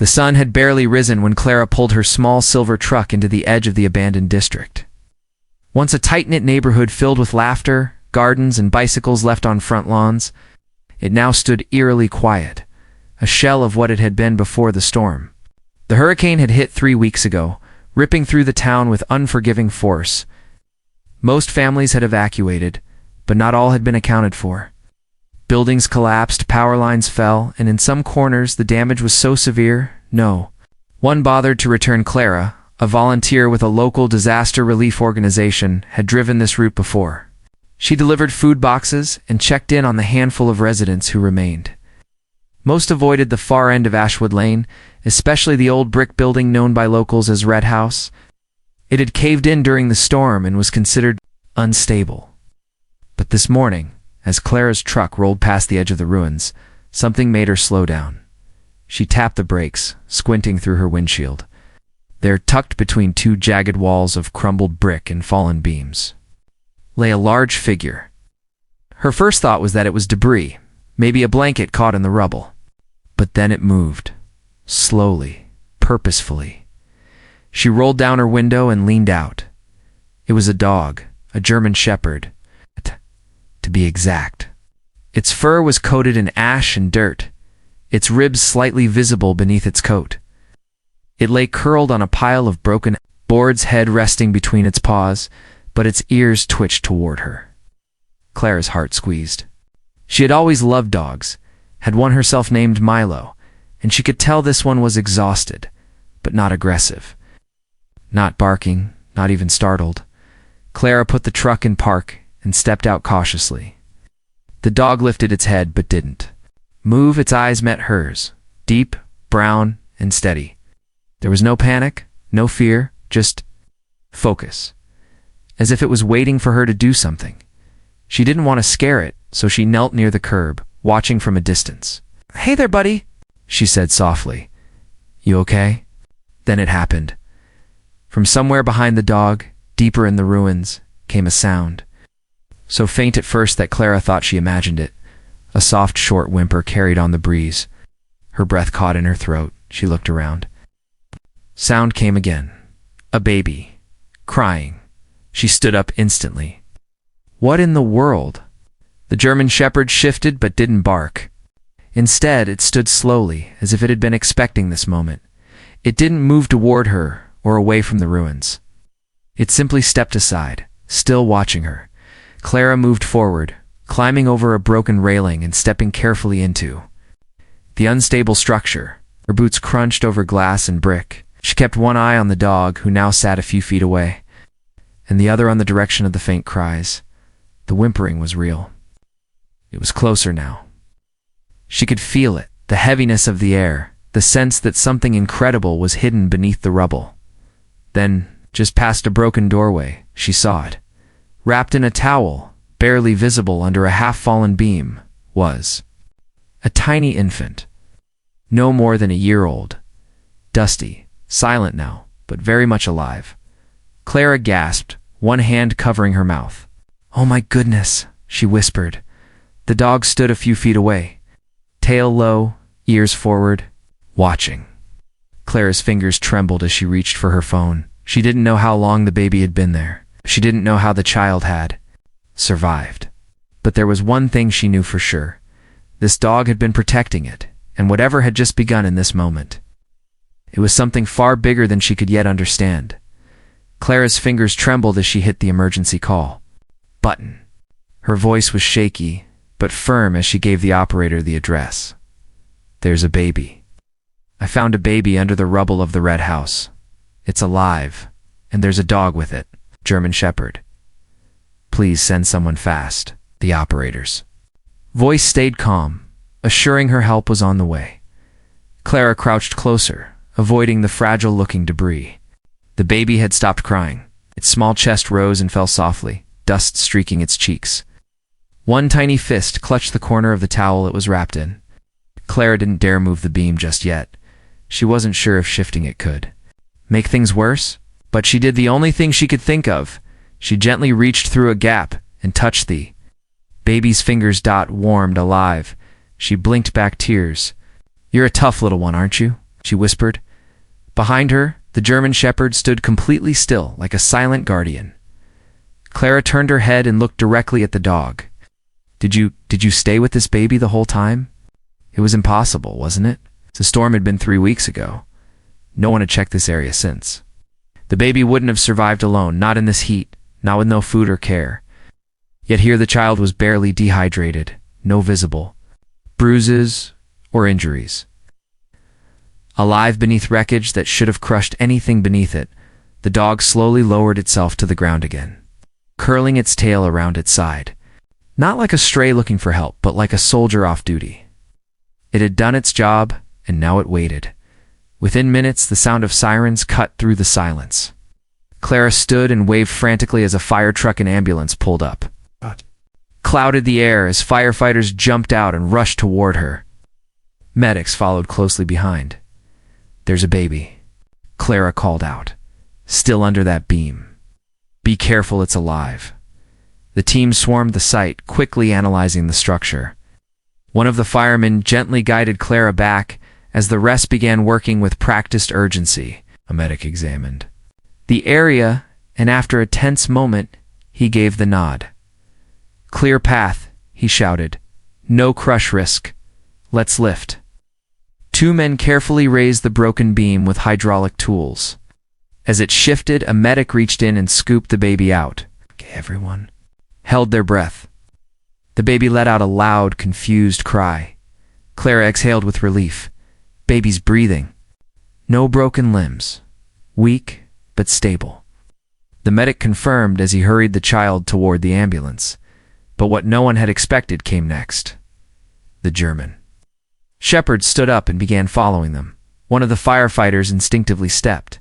The sun had barely risen when Clara pulled her small silver truck into the edge of the abandoned district. Once a tight-knit neighborhood filled with laughter, gardens, and bicycles left on front lawns, it now stood eerily quiet, a shell of what it had been before the storm. The hurricane had hit 3 weeks ago, ripping through the town with unforgiving force. Most families had evacuated, but not all had been accounted for. Buildings collapsed, power lines fell, and in some corners the damage was so severe, no one bothered to return. Clara, a volunteer with a local disaster relief organization, had driven this route before. She delivered food boxes and checked in on the handful of residents who remained. Most avoided the far end of Ashwood Lane, especially the old brick building known by locals as Red House. It had caved in during the storm and was considered unstable. But this morning, as Clara's truck rolled past the edge of the ruins, something made her slow down. She tapped the brakes, squinting through her windshield. There, tucked between two jagged walls of crumbled brick and fallen beams, lay a large figure. Her first thought was that it was debris, maybe a blanket caught in the rubble. But then it moved, slowly, purposefully. She rolled down her window and leaned out. It was a dog, a German Shepherd, to be exact. Its fur was coated in ash and dirt, its ribs slightly visible beneath its coat. It lay curled on a pile of broken boards, head resting between its paws, but its ears twitched toward her. Clara's heart squeezed. She had always loved dogs, had one herself named Milo, and she could tell this one was exhausted, but not aggressive. Not barking, not even startled. Clara put the truck in park and stepped out cautiously. The dog lifted its head but didn't move. Its eyes met hers, deep, brown, and steady. There was no panic, no fear, just focus, as if it was waiting for her to do something. She didn't want to scare it, so she knelt near the curb, watching from a distance. "Hey there, buddy," she said softly. "You okay?" Then it happened. From somewhere behind the dog, deeper in the ruins, came a sound. So faint at first that Clara thought she imagined it. A soft, short whimper carried on the breeze. Her breath caught in her throat. She looked around. Sound came again. A baby, crying. She stood up instantly. What in the world? The German Shepherd shifted but didn't bark. Instead, it stood slowly, as if it had been expecting this moment. It didn't move toward her or away from the ruins. It simply stepped aside, still watching her. Clara moved forward, climbing over a broken railing and stepping carefully into the unstable structure. Her boots crunched over glass and brick. She kept one eye on the dog, who now sat a few feet away, and the other on the direction of the faint cries. The whimpering was real. It was closer now. She could feel it, the heaviness of the air, the sense that something incredible was hidden beneath the rubble. Then, just past a broken doorway, she saw it. Wrapped in a towel, barely visible under a half-fallen beam, was a tiny infant, no more than a year old, dusty, silent now, but very much alive. Clara gasped, one hand covering her mouth. "Oh my goodness," she whispered. The dog stood a few feet away, tail low, ears forward, watching. Clara's fingers trembled as she reached for her phone. She didn't know how long the baby had been there. She didn't know how the child had survived. But there was one thing she knew for sure. This dog had been protecting it, and whatever had just begun in this moment, it was something far bigger than she could yet understand. Clara's fingers trembled as she hit the emergency call button. Her voice was shaky, but firm as she gave the operator the address. "There's a baby. I found a baby under the rubble of the Red House. It's alive, and there's a dog with it, German Shepherd. Please send someone fast." The operator's voice stayed calm, assuring her help was on the way. Clara crouched closer, avoiding the fragile-looking debris. The baby had stopped crying. Its small chest rose and fell softly, dust streaking its cheeks. One tiny fist clutched the corner of the towel it was wrapped in. Clara didn't dare move the beam just yet. She wasn't sure if shifting it could make things worse, but she did the only thing she could think of. She gently reached through a gap and touched the baby's fingers. Warmed, alive. She blinked back tears. "You're a tough little one, aren't you?" she whispered. Behind her, the German Shepherd stood completely still, like a silent guardian. Clara turned her head and looked directly at the dog. Did you stay with this baby the whole time? It was impossible, wasn't it? The storm had been 3 weeks ago. No one had checked this area since. The baby wouldn't have survived alone, not in this heat, not with no food or care. Yet here the child was barely dehydrated, no visible bruises or injuries. Alive beneath wreckage that should have crushed anything beneath it, the dog slowly lowered itself to the ground again, curling its tail around its side. Not like a stray looking for help, but like a soldier off duty. It had done its job, and now it waited. Within minutes, the sound of sirens cut through the silence. Clara stood and waved frantically as a fire truck and ambulance pulled up. Clouded the air as firefighters jumped out and rushed toward her. Medics followed closely behind. There's a baby, Clara called out, still under that beam. Be careful, it's alive. The team swarmed the site, quickly analyzing the structure. One of the firemen gently guided Clara back as the rest began working with practiced urgency. A medic examined the area, and after a tense moment, he gave the nod. Clear path, he shouted. No crush risk. Let's lift. 2 men carefully raised the broken beam with hydraulic tools. As it shifted, a medic reached in and scooped the baby out. Everyone held their breath. The baby let out a loud, confused cry. Clara exhaled with relief. Baby's breathing. No broken limbs. Weak, but stable. The medic confirmed as he hurried the child toward the ambulance. But what no one had expected came next. The German Shepherd stood up and began following them. One of the firefighters instinctively stepped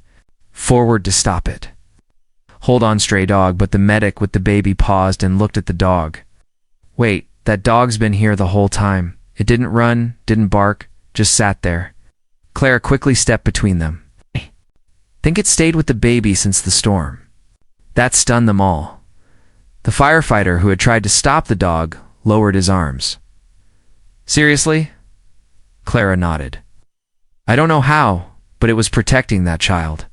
forward to stop it. Hold on, stray dog, but the medic with the baby paused and looked at the dog. Wait, that dog's been here the whole time. It didn't run, didn't bark, just sat there. Clara quickly stepped between them. Think it stayed with the baby since the storm. That stunned them all. The firefighter who had tried to stop the dog lowered his arms. Seriously? Clara nodded. I don't know how, but it was protecting that child.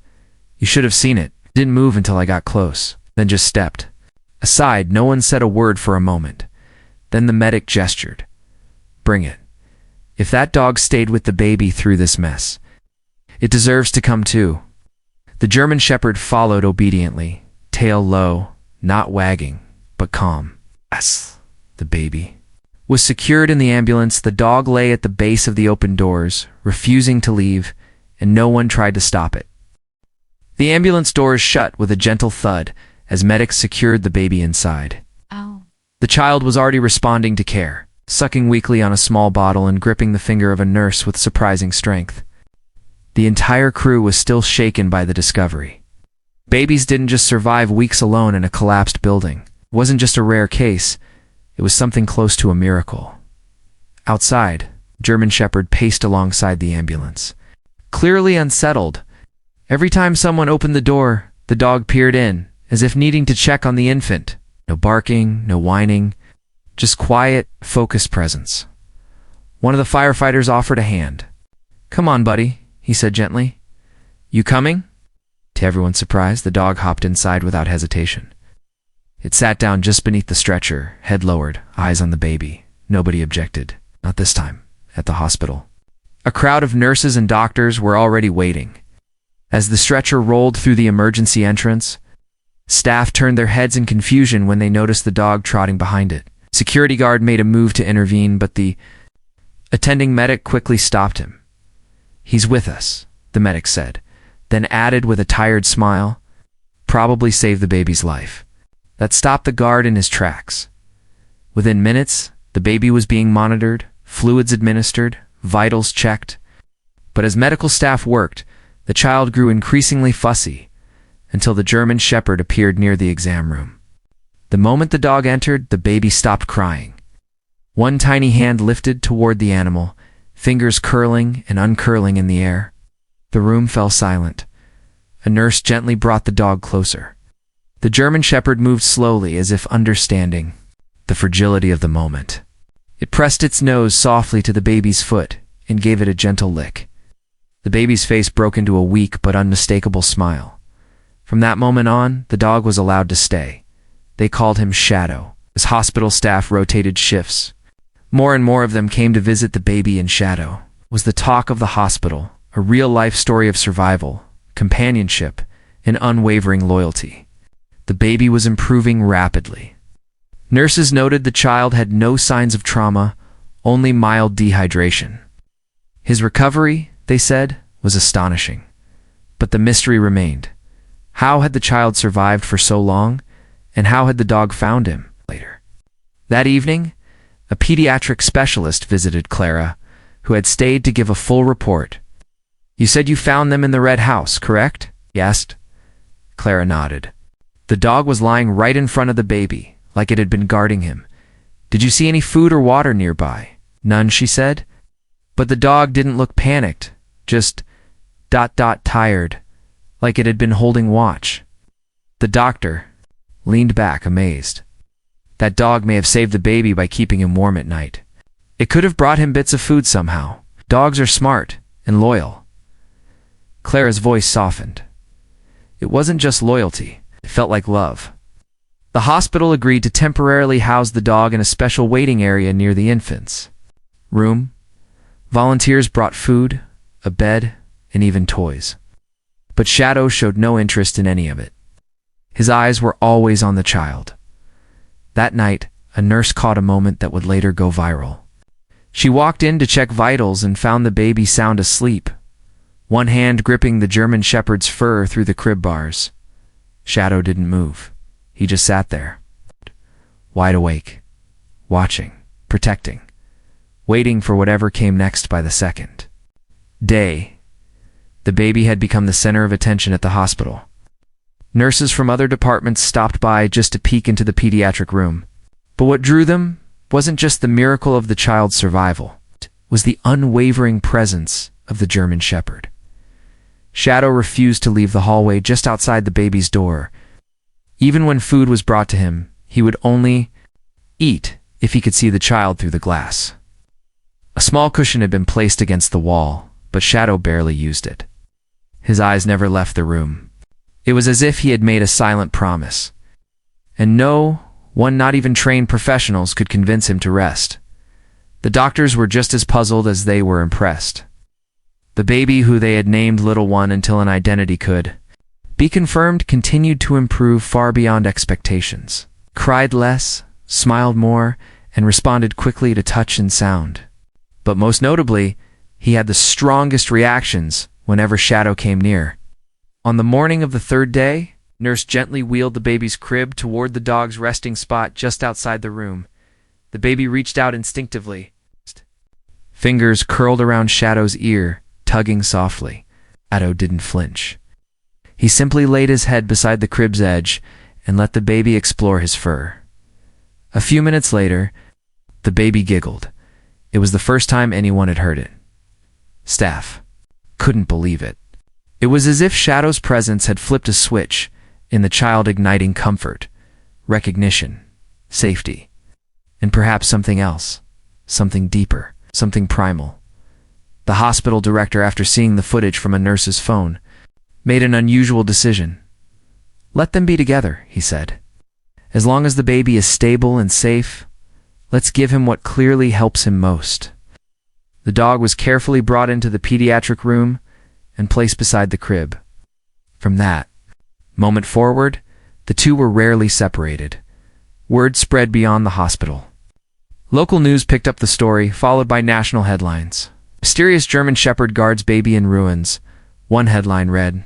You should have seen it. It didn't move until I got close, then just stepped. Aside, no one said a word for a moment. Then the medic gestured. Bring it. If that dog stayed with the baby through this mess, it deserves to come too. The German Shepherd followed obediently, tail low, not wagging, but calm. Yes, the baby was secured in the ambulance. The dog lay at the base of the open doors, refusing to leave, and no one tried to stop it. The ambulance doors shut with a gentle thud as medics secured the baby inside. Ow. The child was already responding to care, sucking weakly on a small bottle and gripping the finger of a nurse with surprising strength. The entire crew was still shaken by the discovery. Babies didn't just survive weeks alone in a collapsed building. It wasn't just a rare case. It was something close to a miracle. Outside, German Shepherd paced alongside the ambulance, clearly unsettled. Every time someone opened the door, the dog peered in, as if needing to check on the infant. No barking, no whining, just quiet, focused presence. One of the firefighters offered a hand. Come on, buddy, he said gently. You coming? To everyone's surprise, the dog hopped inside without hesitation. It sat down just beneath the stretcher, head lowered, eyes on the baby. Nobody objected. Not this time, at the hospital. A crowd of nurses and doctors were already waiting. As the stretcher rolled through the emergency entrance, staff turned their heads in confusion when they noticed the dog trotting behind it. Security guard made a move to intervene, but the attending medic quickly stopped him. He's with us, the medic said, then added with a tired smile, probably saved the baby's life. That stopped the guard in his tracks. Within minutes, the baby was being monitored, fluids administered, vitals checked. But as medical staff worked, the child grew increasingly fussy until the German Shepherd appeared near the exam room. The moment the dog entered, the baby stopped crying. One tiny hand lifted toward the animal, fingers curling and uncurling in the air. The room fell silent. A nurse gently brought the dog closer. The German Shepherd moved slowly as if understanding the fragility of the moment. It pressed its nose softly to the baby's foot and gave it a gentle lick. The baby's face broke into a weak but unmistakable smile. From that moment on, the dog was allowed to stay. They called him Shadow. As hospital staff rotated shifts, more and more of them came to visit the baby in Shadow. It was the talk of the hospital, a real-life story of survival, companionship, and unwavering loyalty. The baby was improving rapidly. Nurses noted the child had no signs of trauma, only mild dehydration. His recovery, they said, was astonishing. But the mystery remained. How had the child survived for so long, and how had the dog found him later? That evening, a pediatric specialist visited Clara, who had stayed to give a full report. "You said you found them in the red house, correct?" he asked. Clara nodded. The dog was lying right in front of the baby, like it had been guarding him. "Did you see any food or water nearby?" "None," she said. But the dog didn't look panicked, just tired, like it had been holding watch. The doctor leaned back, amazed. That dog may have saved the baby by keeping him warm at night. It could have brought him bits of food somehow. Dogs are smart and loyal. Clara's voice softened. It wasn't just loyalty, it felt like love. The hospital agreed to temporarily house the dog in a special waiting area near the infants' room. Volunteers brought food, a bed, and even toys. But Shadow showed no interest in any of it. His eyes were always on the child. That night, a nurse caught a moment that would later go viral. She walked in to check vitals and found the baby sound asleep, one hand gripping the German Shepherd's fur through the crib bars. Shadow didn't move. He just sat there, wide awake, watching, protecting, waiting for whatever came next by the second. Day. The baby had become the center of attention at the hospital. Nurses from other departments stopped by just to peek into the pediatric room. But what drew them wasn't just the miracle of the child's survival. It was the unwavering presence of the German Shepherd. Shadow refused to leave the hallway just outside the baby's door. Even when food was brought to him, he would only eat if he could see the child through the glass. A small cushion had been placed against the wall, but Shadow barely used it. His eyes never left the room. It was as if he had made a silent promise. And no one, not even trained professionals, could convince him to rest. The doctors were just as puzzled as they were impressed. The baby, who they had named Little One until an identity could be confirmed, continued to improve far beyond expectations. Cried less, smiled more, and responded quickly to touch and sound. But most notably, he had the strongest reactions whenever Shadow came near. On the morning of the third day, Nurse gently wheeled the baby's crib toward the dog's resting spot just outside the room. The baby reached out instinctively. Fingers curled around Shadow's ear, tugging softly. Shadow didn't flinch. He simply laid his head beside the crib's edge and let the baby explore his fur. A few minutes later, the baby giggled. It was the first time anyone had heard it. Staff couldn't believe it. It was as if Shadow's presence had flipped a switch in the child, igniting comfort, recognition, safety, and perhaps something else, something deeper, something primal. The hospital director, after seeing the footage from a nurse's phone, made an unusual decision. "Let them be together," he said. "As long as the baby is stable and safe, let's give him what clearly helps him most." The dog was carefully brought into the pediatric room and placed beside the crib. From that moment forward, the two were rarely separated. Word spread beyond the hospital. Local news picked up the story, followed by national headlines. "Mysterious German Shepherd guards baby in ruins," one headline read.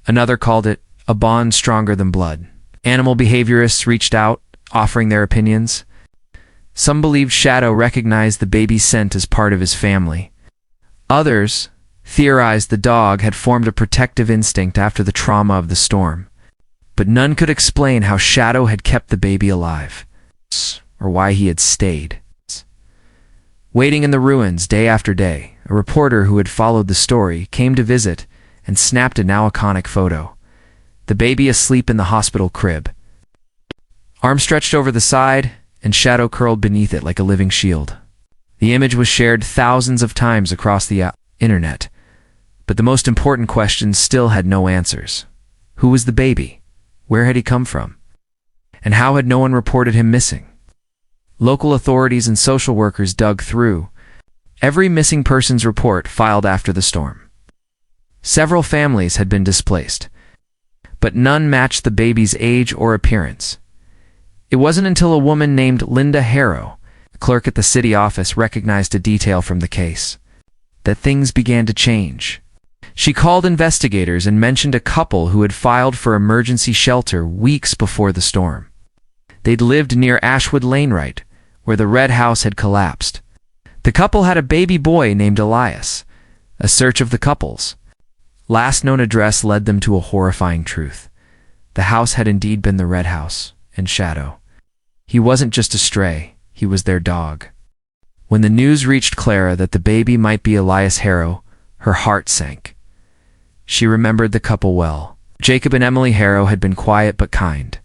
Another called it "a bond stronger than blood." Animal behaviorists reached out, offering their opinions. Some believed Shadow recognized the baby's scent as part of his family. Others theorized the dog had formed a protective instinct after the trauma of the storm. But none could explain how Shadow had kept the baby alive, or why he had stayed. Waiting in the ruins day after day, a reporter who had followed the story came to visit and snapped a now iconic photo. The baby asleep in the hospital crib, arms stretched over the side, and Shadow curled beneath it like a living shield. The image was shared thousands of times across the internet, But the most important questions still had no answers. Who was the baby? Where had he come from? And how had no one reported him missing? Local authorities and social workers dug through every missing persons report filed after the storm. Several families had been displaced, but none matched the baby's age or appearance. It wasn't until a woman named Linda Harrow, clerk at the city office, recognized a detail from the case that things began to change. She called investigators and mentioned a couple who had filed for emergency shelter weeks before the storm. They'd lived near Ashwood Laneright, where the red house had collapsed. The couple had a baby boy named Elias. A search of the couple's last known address led them to a horrifying truth. The house had indeed been the red house, and Shadow. He wasn't just a stray, he was their dog. When the news reached Clara that the baby might be Elias Harrow, her heart sank. She remembered the couple well. Jacob and Emily Harrow had been quiet but kind.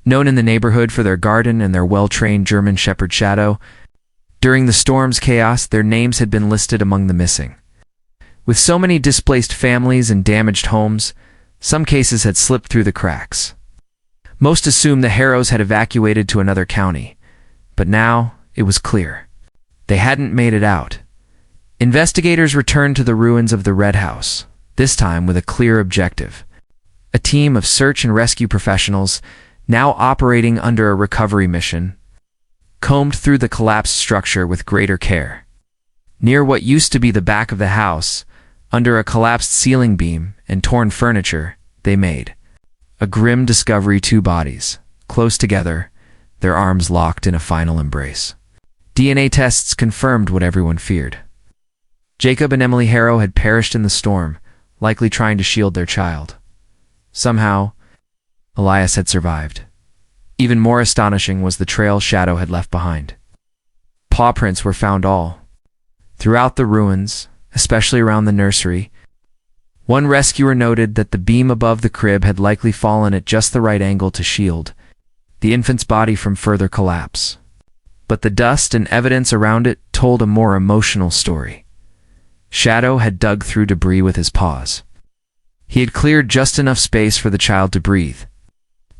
Known in the neighborhood for their garden and their well-trained German Shepherd Shadow, during the storm's chaos, their names had been listed among the missing. With so many displaced families and damaged homes, some cases had slipped through the cracks. Most assumed the Harrows had evacuated to another county, but now it was clear. They hadn't made it out. Investigators returned to the ruins of the Red House, this time with a clear objective. A team of search and rescue professionals, now operating under a recovery mission, combed through the collapsed structure with greater care. Near what used to be the back of the house, under a collapsed ceiling beam and torn furniture, they made a grim discovery: two bodies, close together, their arms locked in a final embrace. DNA tests confirmed what everyone feared. Jacob and Emily Harrow had perished in the storm, likely trying to shield their child. Somehow, Elias had survived. Even more astonishing was the trail Shadow had left behind. Paw prints were found all throughout the ruins, especially around the nursery. One rescuer noted that the beam above the crib had likely fallen at just the right angle to shield the infant's body from further collapse. But the dust and evidence around it told a more emotional story. Shadow had dug through debris with his paws. He had cleared just enough space for the child to breathe.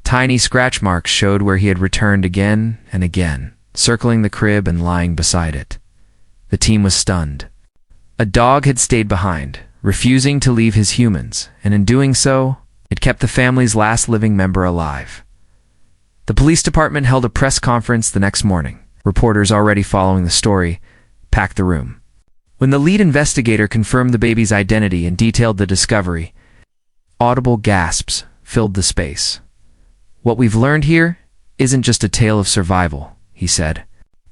Tiny scratch marks showed where he had returned again and again, circling the crib and lying beside it. The team was stunned. A dog had stayed behind, refusing to leave his humans, and in doing so, it kept the family's last living member alive. The police department held a press conference the next morning. Reporters already following the story packed the room. When the lead investigator confirmed the baby's identity and detailed the discovery, audible gasps filled the space. "What we've learned here isn't just a tale of survival," he said.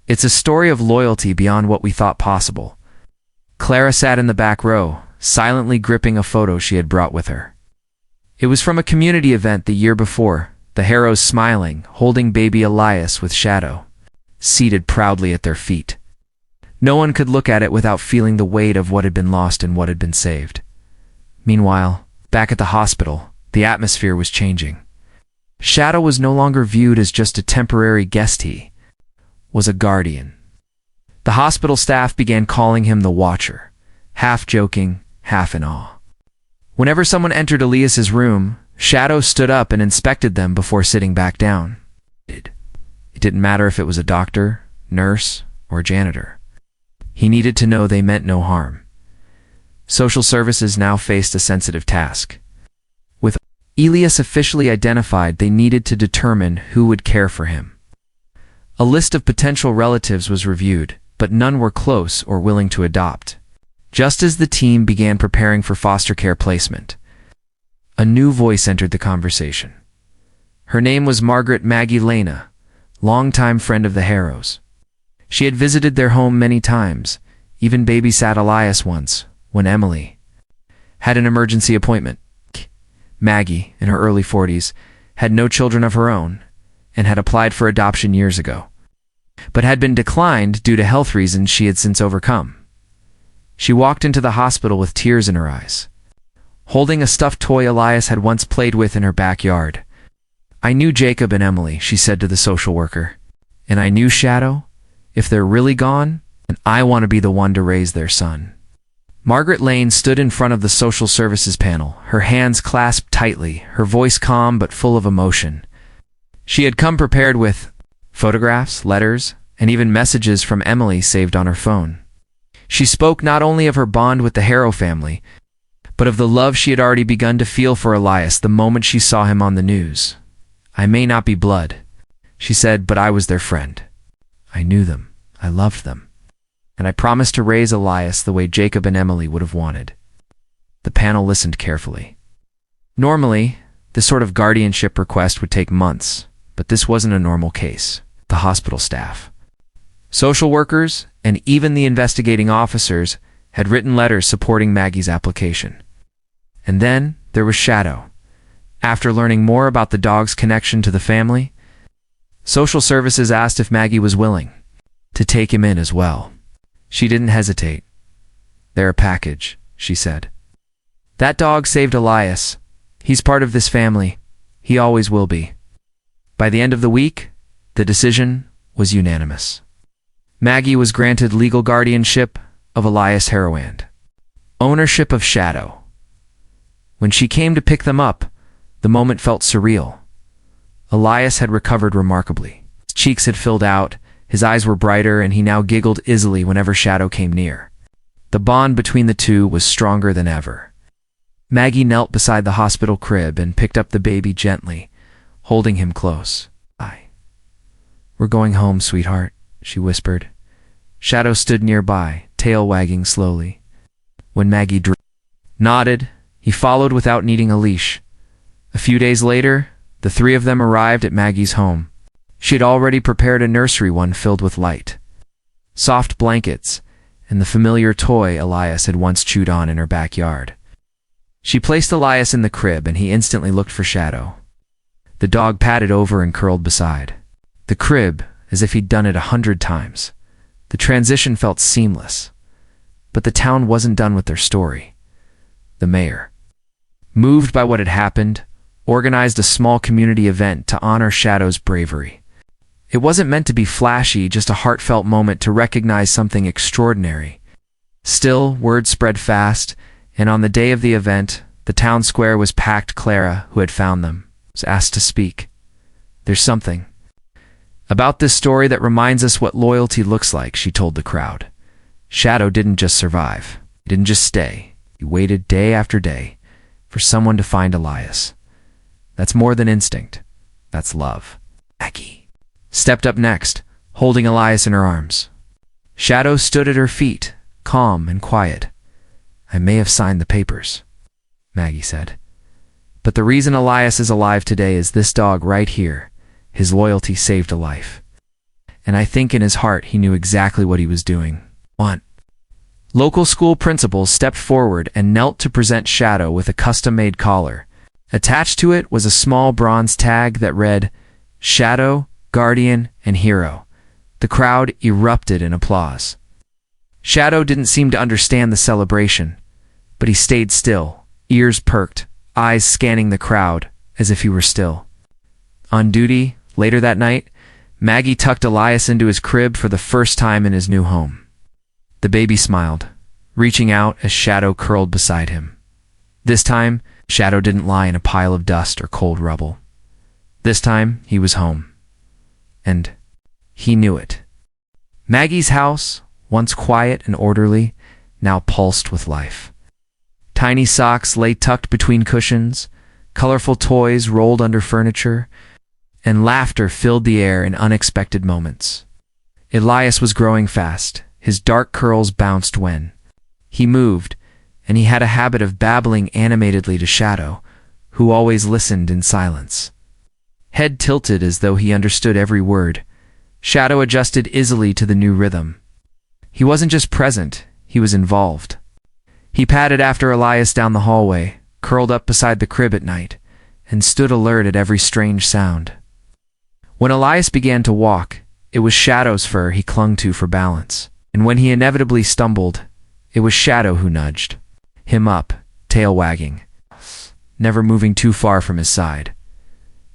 "It's a story of loyalty beyond what we thought possible." Clara sat in the back row, silently gripping a photo she had brought with her. It was from a community event the year before, the Harrows smiling, holding baby Elias with Shadow seated proudly at their feet. No one could look at it without feeling the weight of what had been lost and what had been saved. Meanwhile, back at the hospital, the atmosphere was changing. Shadow was no longer viewed as just a temporary guest, he was a guardian. The hospital staff began calling him the Watcher, half joking, half in awe. Whenever someone entered Elias's room, Shadow stood up and inspected them before sitting back down. It didn't matter if it was a doctor, nurse, or janitor. He needed to know they meant no harm. Social services now faced a sensitive task. With Elias officially identified, they needed to determine who would care for him. A list of potential relatives was reviewed, but none were close or willing to adopt. Just as the team began preparing for foster care placement, a new voice entered the conversation. Her name was Margaret Maggie Lena, longtime friend of the Harrows. She had visited their home many times, even babysat Elias once, when Emily had an emergency appointment. Maggie, in her early 40s, had no children of her own and had applied for adoption years ago, but had been declined due to health reasons she had since overcome. She walked into the hospital with tears in her eyes, holding a stuffed toy Elias had once played with in her backyard. "I knew Jacob and Emily," she said to the social worker, "and I knew Shadow. If they're really gone, and I want to be the one to raise their son." Margaret Lane stood in front of the social services panel, her hands clasped tightly, her voice calm but full of emotion. She had come prepared with photographs, letters, and even messages from Emily saved on her phone. She spoke not only of her bond with the Harrow family, but of the love she had already begun to feel for Elias the moment she saw him on the news. "I may not be blood," she said, "but I was their friend. I knew them. I loved them. And I promised to raise Elias the way Jacob and Emily would have wanted." The panel listened carefully. Normally, this sort of guardianship request would take months, but this wasn't a normal case. The hospital staff, social workers, and even the investigating officers had written letters supporting Maggie's application. And then there was Shadow. After learning more about the dog's connection to the family, social services asked if Maggie was willing to take him in as well. She didn't hesitate. "They're a package," she said. "That dog saved Elias. He's part of this family. He always will be." By the end of the week, the decision was unanimous. Maggie was granted legal guardianship of Elias Harrowand, ownership of Shadow. When she came to pick them up, the moment felt surreal. Elias had recovered remarkably. His cheeks had filled out, his eyes were brighter, and he now giggled easily whenever Shadow came near. The bond between the two was stronger than ever. Maggie knelt beside the hospital crib and picked up the baby gently, holding him close. "We're going home, sweetheart," she whispered. Shadow stood nearby, tail wagging slowly. When Maggie nodded, he followed without needing a leash. A few days later, the three of them arrived at Maggie's home. She had already prepared a nursery one filled with light, soft blankets, and the familiar toy Elias had once chewed on in her backyard. She placed Elias in the crib, and he instantly looked for Shadow. The dog padded over and curled beside the crib, as if he'd done it 100 times. The transition felt seamless. But the town wasn't done with their story. The mayor, moved by what had happened, organized a small community event to honor Shadow's bravery. It wasn't meant to be flashy, just a heartfelt moment to recognize something extraordinary. Still, word spread fast, and on the day of the event, the town square was packed. Clara, who had found them, was asked to speak. "There's something about this story that reminds us what loyalty looks like," she told the crowd. Shadow didn't just survive. He didn't just stay. He waited day after day for someone to find Elias. That's more than instinct. That's love. Maggie stepped up next, holding Elias in her arms. Shadow stood at her feet, calm and quiet. "I may have signed the papers," Maggie said. "But the reason Elias is alive today is this dog right here. His loyalty saved a life. And I think in his heart he knew exactly what he was doing." Local school principals stepped forward and knelt to present Shadow with a custom-made collar. Attached to it was a small bronze tag that read, "Shadow, Guardian, and Hero." The crowd erupted in applause. Shadow didn't seem to understand the celebration, but he stayed still, ears perked, eyes scanning the crowd as if he were still. On duty, later that night, Maggie tucked Elias into his crib for the first time in his new home. The baby smiled, reaching out as Shadow curled beside him. This time, Shadow didn't lie in a pile of dust or cold rubble. This time, he was home. And he knew it. Maggie's house, once quiet and orderly, now pulsed with life. Tiny socks lay tucked between cushions, colorful toys rolled under furniture, and laughter filled the air in unexpected moments. Elias was growing fast. His dark curls bounced when he moved, and he had a habit of babbling animatedly to Shadow, who always listened in silence. Head tilted as though he understood every word, Shadow adjusted easily to the new rhythm. He wasn't just present, he was involved. He padded after Elias down the hallway, curled up beside the crib at night, and stood alert at every strange sound. When Elias began to walk, it was Shadow's fur he clung to for balance. And when he inevitably stumbled, it was Shadow who nudged him up, tail wagging, never moving too far from his side.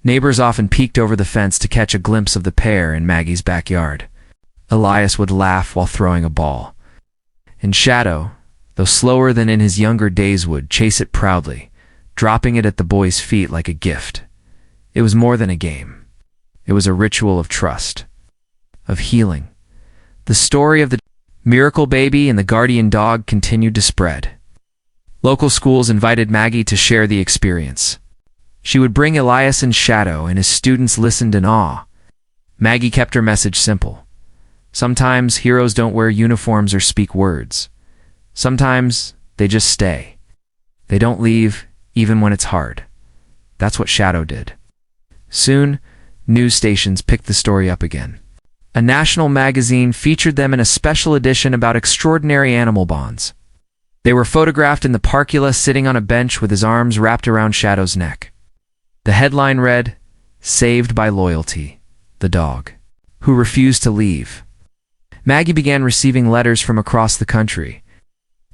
Neighbors often peeked over the fence to catch a glimpse of the pair in Maggie's backyard. Elias would laugh while throwing a ball, and Shadow, though slower than in his younger days, would chase it proudly, dropping it at the boy's feet like a gift. It was more than a game. It was a ritual of trust, of healing. The story of the miracle baby and the guardian dog continued to spread. Local schools invited Maggie to share the experience. She would bring Elias in shadow, and his students listened in awe. Maggie kept her message simple. Sometimes heroes don't wear uniforms or speak words. Sometimes they just stay. They don't leave, even when it's hard. That's what Shadow did. Soon, news stations picked the story up again. A national magazine featured them in a special edition about extraordinary animal bonds. They were photographed in the parkula sitting on a bench with his arms wrapped around Shadow's neck. The headline read, "Saved by Loyalty, the dog, who refused to leave." Maggie began receiving letters from across the country.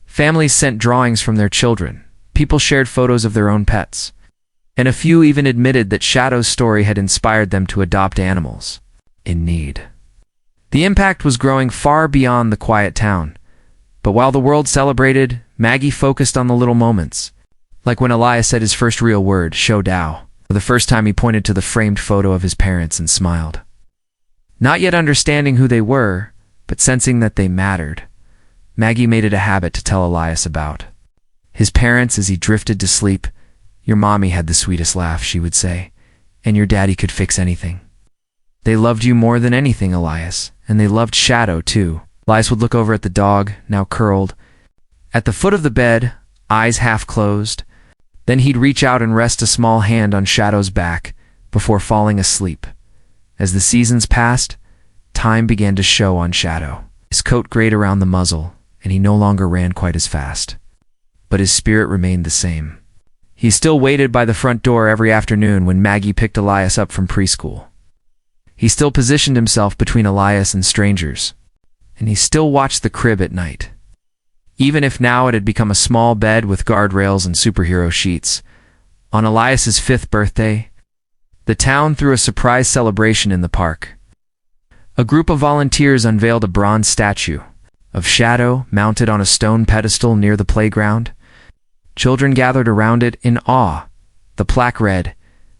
Families sent drawings from their children. People shared photos of their own pets. And a few even admitted that Shadow's story had inspired them to adopt animals in need. The impact was growing far beyond the quiet town. But while the world celebrated, Maggie focused on the little moments. Like when Elias said his first real word, "Show Dao." For the first time he pointed to the framed photo of his parents and smiled. Not yet understanding who they were, but sensing that they mattered, Maggie made it a habit to tell Elias about his parents as he drifted to sleep. "Your mommy had the sweetest laugh," she would say, "and your daddy could fix anything. They loved you more than anything, Elias, and they loved Shadow too." Elias would look over at the dog, now curled at the foot of the bed, eyes half closed. Then he'd reach out and rest a small hand on Shadow's back before falling asleep. As the seasons passed, time began to show on Shadow. His coat grayed around the muzzle, and he no longer ran quite as fast. But his spirit remained the same. He still waited by the front door every afternoon when Maggie picked Elias up from preschool. He still positioned himself between Elias and strangers, and he still watched the crib at night. Even if now it had become a small bed with guardrails and superhero sheets. On Elias's 5th birthday, the town threw a surprise celebration in the park. A group of volunteers unveiled a bronze statue of Shadow mounted on a stone pedestal near the playground. Children gathered around it in awe. The plaque read,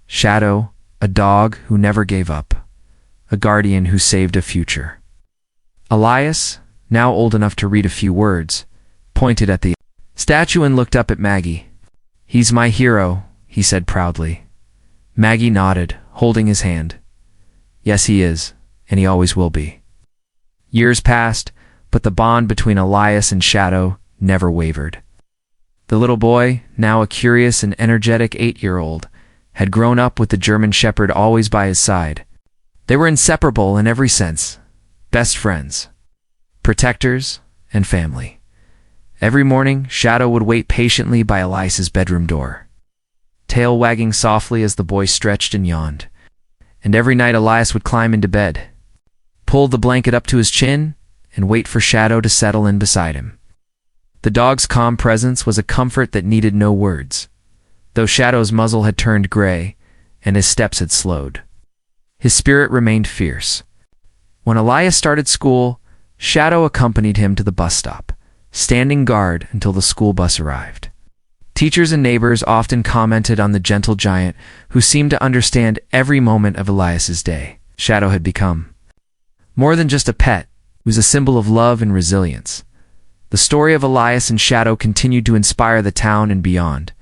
"Shadow, a dog who never gave up, a guardian who saved a future." Elias, now old enough to read a few words, pointed at the statue and looked up at Maggie. "He's my hero," he said proudly. Maggie nodded, holding his hand. "Yes, he is, and he always will be." Years passed, but the bond between Elias and Shadow never wavered. The little boy, now a curious and energetic 8-year-old, had grown up with the German Shepherd always by his side. They were inseparable in every sense, best friends, protectors, and family. Every morning, Shadow would wait patiently by Elias's bedroom door, tail wagging softly as the boy stretched and yawned. And every night Elias would climb into bed, pull the blanket up to his chin, and wait for Shadow to settle in beside him. The dog's calm presence was a comfort that needed no words, though Shadow's muzzle had turned gray and his steps had slowed. His spirit remained fierce. When Elias started school, Shadow accompanied him to the bus stop, standing guard until the school bus arrived. Teachers and neighbors often commented on the gentle giant who seemed to understand every moment of Elias's day. Shadow had become more than just a pet. He was a symbol of love and resilience. The story of Elias and Shadow continued to inspire the town and beyond.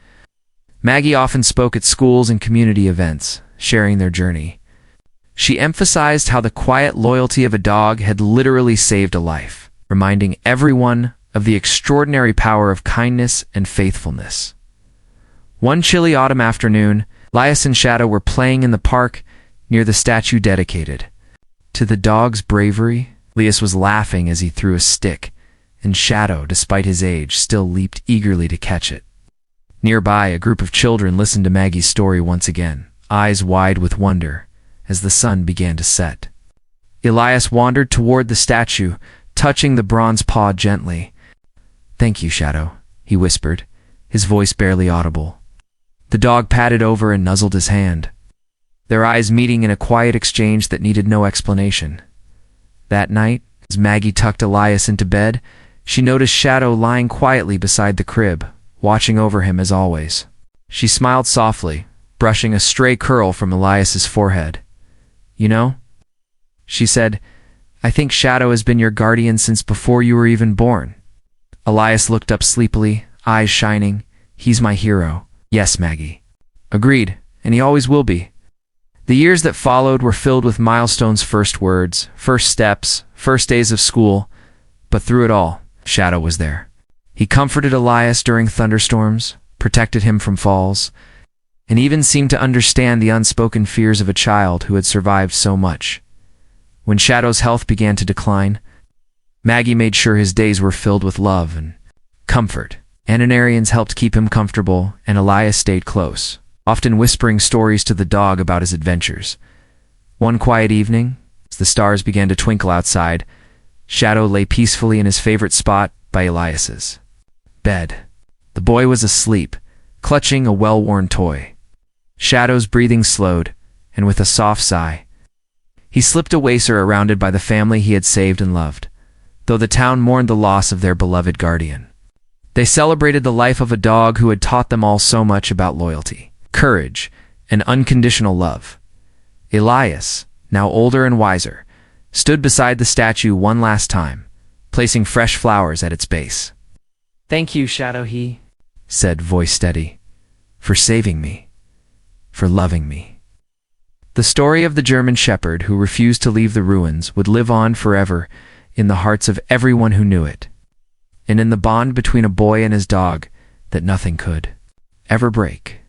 Maggie often spoke at schools and community events, sharing their journey. She emphasized how the quiet loyalty of a dog had literally saved a life, reminding everyone of the extraordinary power of kindness and faithfulness. One chilly autumn afternoon, Elias and Shadow were playing in the park near the statue dedicated to the dog's bravery. Elias was laughing as he threw a stick, and Shadow, despite his age, still leaped eagerly to catch it. Nearby, a group of children listened to Maggie's story once again, eyes wide with wonder, as the sun began to set. Elias wandered toward the statue, touching the bronze paw gently. "Thank you, Shadow," he whispered, his voice barely audible. The dog patted over and nuzzled his hand, their eyes meeting in a quiet exchange that needed no explanation. That night, as Maggie tucked Elias into bed, She noticed Shadow lying quietly beside the crib, watching over him as always. She smiled softly, brushing a stray curl from Elias's forehead. "You know," she said, "I think Shadow has been your guardian since before you were even born." Elias looked up sleepily, eyes shining. "He's my hero." "Yes, Maggie." "Agreed, and he always will be." The years that followed were filled with milestones, first words, first steps, first days of school, but through it all, Shadow was there. He comforted Elias during thunderstorms, protected him from falls, and even seemed to understand the unspoken fears of a child who had survived so much. When Shadow's health began to decline, Maggie made sure his days were filled with love and comfort. Ananarians helped keep him comfortable, and Elias stayed close, often whispering stories to the dog about his adventures. One quiet evening, as the stars began to twinkle outside, Shadow lay peacefully in his favorite spot by Elias's bed. The boy was asleep, clutching a well-worn toy. Shadow's breathing slowed, and with a soft sigh, he slipped away, surrounded by the family he had saved and loved, though the town mourned the loss of their beloved guardian. They celebrated the life of a dog who had taught them all so much about loyalty, courage, and unconditional love. Elias, now older and wiser, stood beside the statue one last time, placing fresh flowers at its base. "Thank you, Shadow," he said, voice steady, "for saving me, for loving me." The story of the German Shepherd who refused to leave the ruins would live on forever in the hearts of everyone who knew it, and in the bond between a boy and his dog that nothing could ever break.